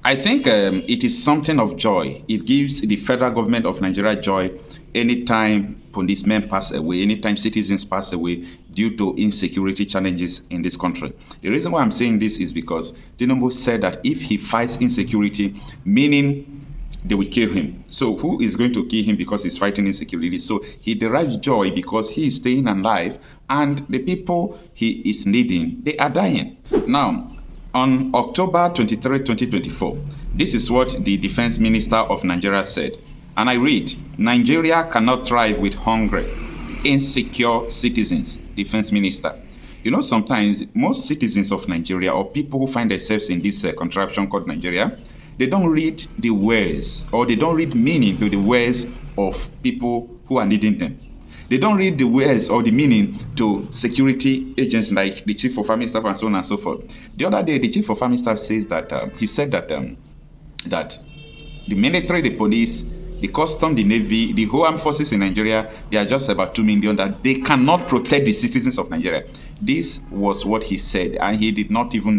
I think it is something of joy. It gives the federal government of Nigeria joy anytime policemen pass away, anytime citizens pass away due to insecurity challenges in this country. The reason why I'm saying this is because Tinubu said that if he fights insecurity, meaning they will kill him. So who is going to kill him because he's fighting insecurity? So he derives joy because he is staying alive and the people he is leading, they are dying. Now, on October 23, 2024, this is what the Defense Minister of Nigeria said. And I read, Nigeria cannot thrive with hungry, insecure citizens, Defense Minister. You know, sometimes most citizens of Nigeria or people who find themselves in this contraption called Nigeria, they don't read the words or they don't read meaning to the words of people who are leading them. They don't read the words or the meaning to security agents like the Chief of Army Staff and so on and so forth. The other day, the Chief of Army Staff says that he said that that the military, the police, the custom, the navy, the whole armed forces in Nigeria, they are just about 2 million, that they cannot protect the citizens of Nigeria. This was what he said, and he did not even,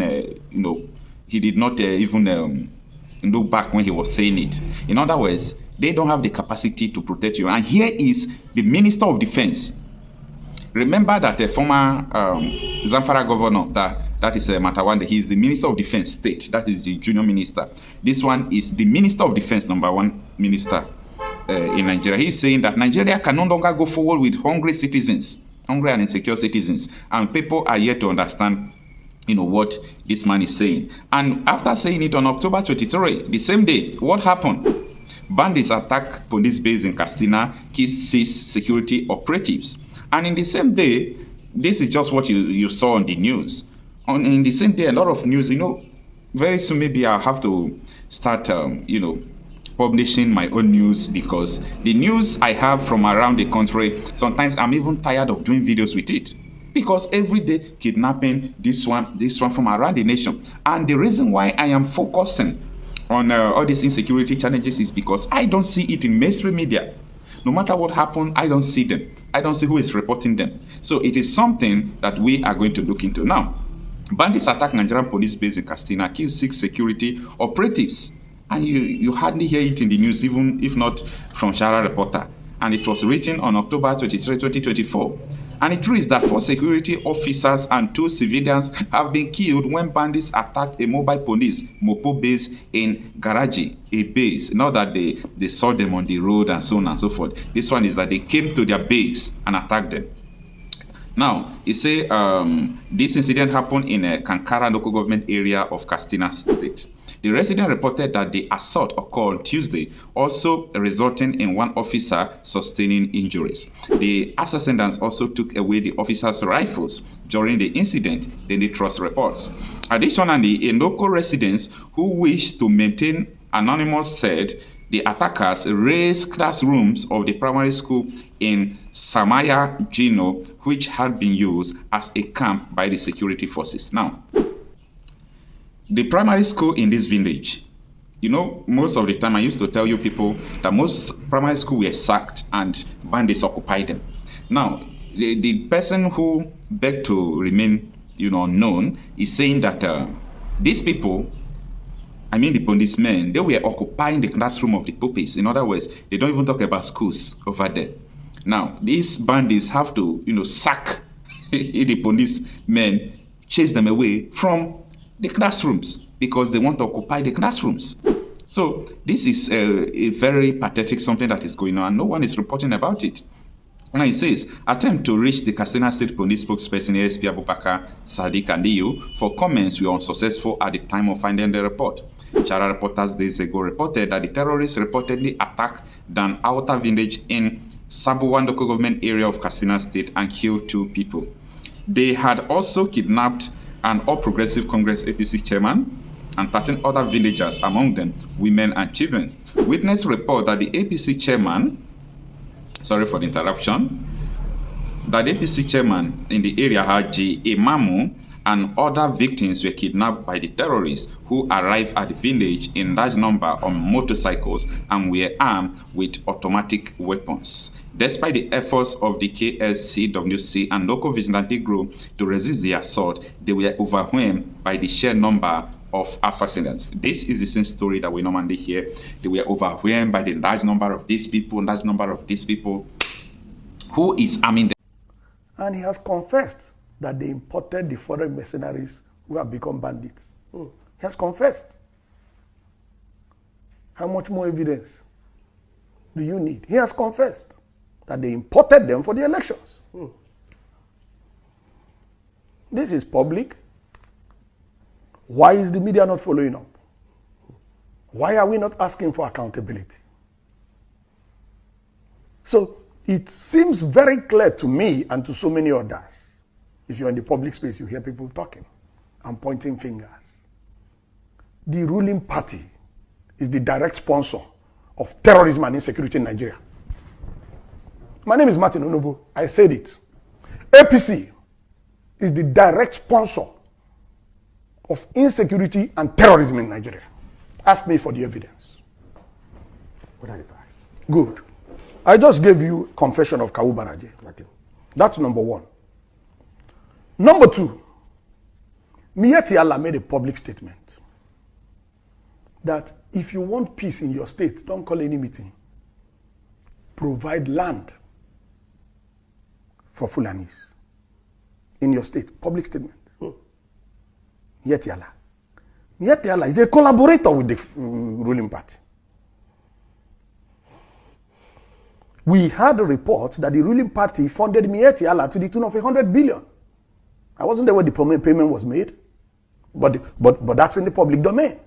look back when he was saying it. In other words, they don't have the capacity to protect you. And here is the Minister of Defense. Remember that the former Zamfara governor, that is Matawande, he is the Minister of Defense state. That is the junior minister. This one is the Minister of Defense, number one minister in Nigeria. He's saying that Nigeria can no longer go forward with hungry citizens, hungry and insecure citizens. And people are yet to understand what this man is saying. And after saying it on October 23, the same day, what happened? Bandits attacked police base in Katsina, killed 6 security operatives. And in the same day, this is just what you saw on the news. In the same day, a lot of news, very soon maybe I'll have to start, publishing my own news, because the news I have from around the country, sometimes I'm even tired of doing videos with it. Because every day, kidnapping, this one from around the nation. And the reason why I am focusing on all these insecurity challenges is because I don't see it in mainstream media. No matter what happens, I don't see them. I don't see who is reporting them. So it is something that we are going to look into. Now, bandits attacked Nigerian police base in Katsina, killed 6 security operatives. And you hardly hear it in the news, even if not from Shara Reporter. And it was written on October 23, 2024. And it reads that 4 security officers and 2 civilians have been killed when bandits attacked a mobile police Mopo base in Garaji, a base. Not that they saw them on the road and so on and so forth. This one is that they came to their base and attacked them. Now, it say this incident happened in a Kankara local government area of Katsina State. The resident reported that the assault occurred Tuesday, also resulting in 1 officer sustaining injuries. The assassins also took away the officers' rifles during the incident, Daily Trust reports. Additionally, a local resident who wished to maintain anonymous said the attackers razed classrooms of the primary school in Samaya Gino, which had been used as a camp by the security forces. Now, the primary school in this village, most of the time I used to tell you people that most primary school were sacked and bandits occupied them. Now, the person who begged to remain, unknown is saying that these people, the policemen, they were occupying the classroom of the pupils. In other words, they don't even talk about schools over there. Now, these bandits have to, sack the policemen, chase them away from the classrooms because they want to occupy the classrooms. So this is a very pathetic something that is going on. No one is reporting about it. And it says, attempt to reach the Katsina State Police spokesperson ASP Abubakar Sadiq Aliyu for comments were unsuccessful at the time of finding the report. Shara reporters days ago reported that the terrorists reportedly attacked an outer village in Sabuwan local government area of Katsina State and killed 2 people. They had also kidnapped an All Progressive Congress APC chairman and 13 other villagers, among them women and children. Witness report that the APC chairman, sorry for the interruption, that the APC chairman in the area, Haji Imamu, and other victims were kidnapped by the terrorists who arrived at the village in large number on motorcycles and were armed with automatic weapons. Despite the efforts of the KSCWC and local vigilante group to resist the assault, they were overwhelmed by the sheer number of assassins. This is the same story that we normally hear. They were overwhelmed by the large number of these people, large number of these people. Who is arming them? And he has confessed that they imported the foreign mercenaries who have become bandits. He has confessed. How much more evidence do you need? He has confessed that they imported them for the elections. This is public. Why is the media not following up? Why are we not asking for accountability? So it seems very clear to me and to so many others. If you're in the public space, you hear people talking and pointing fingers. The ruling party is the direct sponsor of terrorism and insecurity in Nigeria. My name is Martin Onobo. I said it. APC is the direct sponsor of insecurity and terrorism in Nigeria. Ask me for the evidence. What are the facts? Good. I just gave you confession of Kawu Baraje. Okay. That's number one. Number two, Miyetti Allah made a public statement that if you want peace in your state, don't call any meeting. Provide land for Fulanis in your state. Public statement. Miyetti Allah. Miyetti Allah is a collaborator with the ruling party. We had a report that the ruling party funded Miyetti Allah to the tune of 100 billion. I wasn't there when the payment was made, but that's in the public domain.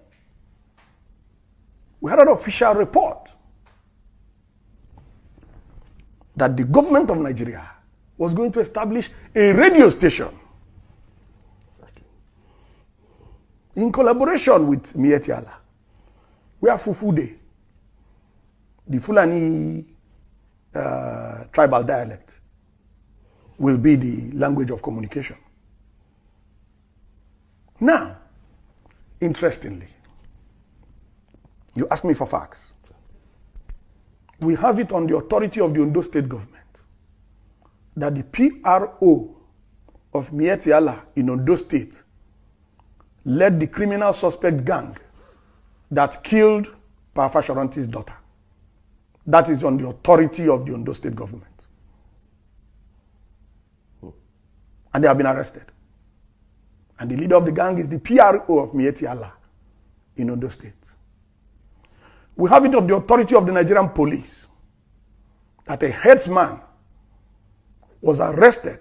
We had an official report that the government of Nigeria was going to establish a radio station in collaboration with Miyetti Allah, where Fufude, the Fulani tribal dialect, will be the language of communication. Now, interestingly, you asked me for facts. We have it on the authority of the Ondo state government that the PRO of Miyetti Allah in Ondo state led the criminal suspect gang that killed Biafra Sharanti's daughter. That is on the authority of the Ondo state government. And they have been arrested. And the leader of the gang is the PRO of Miyetti Allah in Ondo state. We have it on the authority of the Nigerian police that a headsman was arrested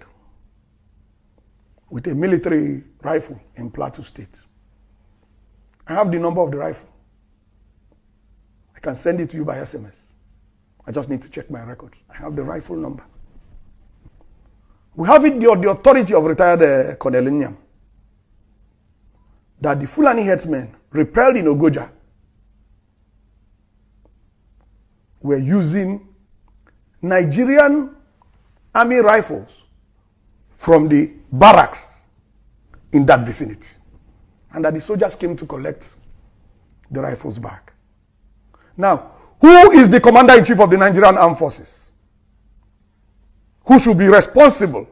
with a military rifle in Plateau State. I have the number of the rifle. I can send it to you by SMS. I just need to check my records. I have the rifle number. We have it on the authority of retired Colonel Nnamdi that the Fulani headsmen repelled in Okocha were using Nigerian army rifles from the barracks in that vicinity, and that the soldiers came to collect the rifles back. Now, who is the commander-in-chief of the Nigerian Armed Forces? Who should be responsible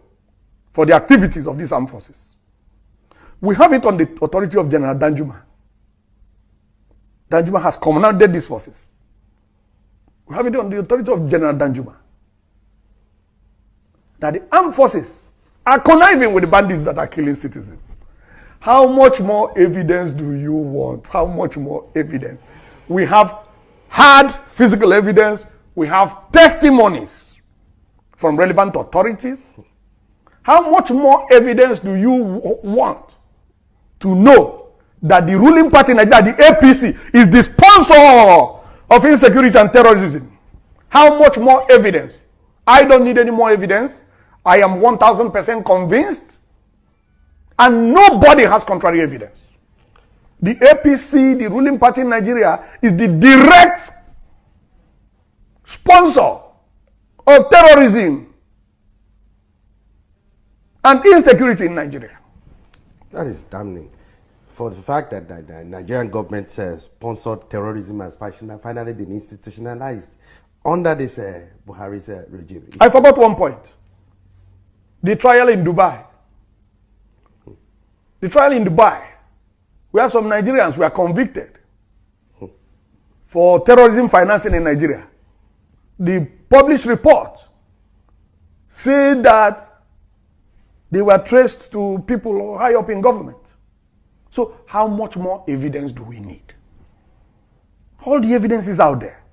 for the activities of these armed forces? We have it on the authority of General Danjuma. Danjuma has commanded these forces. We have it on the authority of General Danjuma that the armed forces are conniving with the bandits that are killing citizens. How much more evidence do you want? How much more evidence? We have hard physical evidence. We have testimonies from relevant authorities. How much more evidence do you want to know that the ruling party in Nigeria, the APC, is the sponsor of insecurity and terrorism? How much more evidence? I don't need any more evidence. I am 1000% convinced, and nobody has contrary evidence. The APC, the ruling party in Nigeria, is the direct sponsor of terrorism and insecurity in Nigeria. That is damning. For the fact that the Nigerian government sponsored terrorism has finally been institutionalized under this Buhari's regime. I forgot one point. The trial in Dubai. The trial in Dubai, where some Nigerians were convicted for terrorism financing in Nigeria. The published report said that they were traced to people high up in government. So how much more evidence do we need? All the evidence is out there.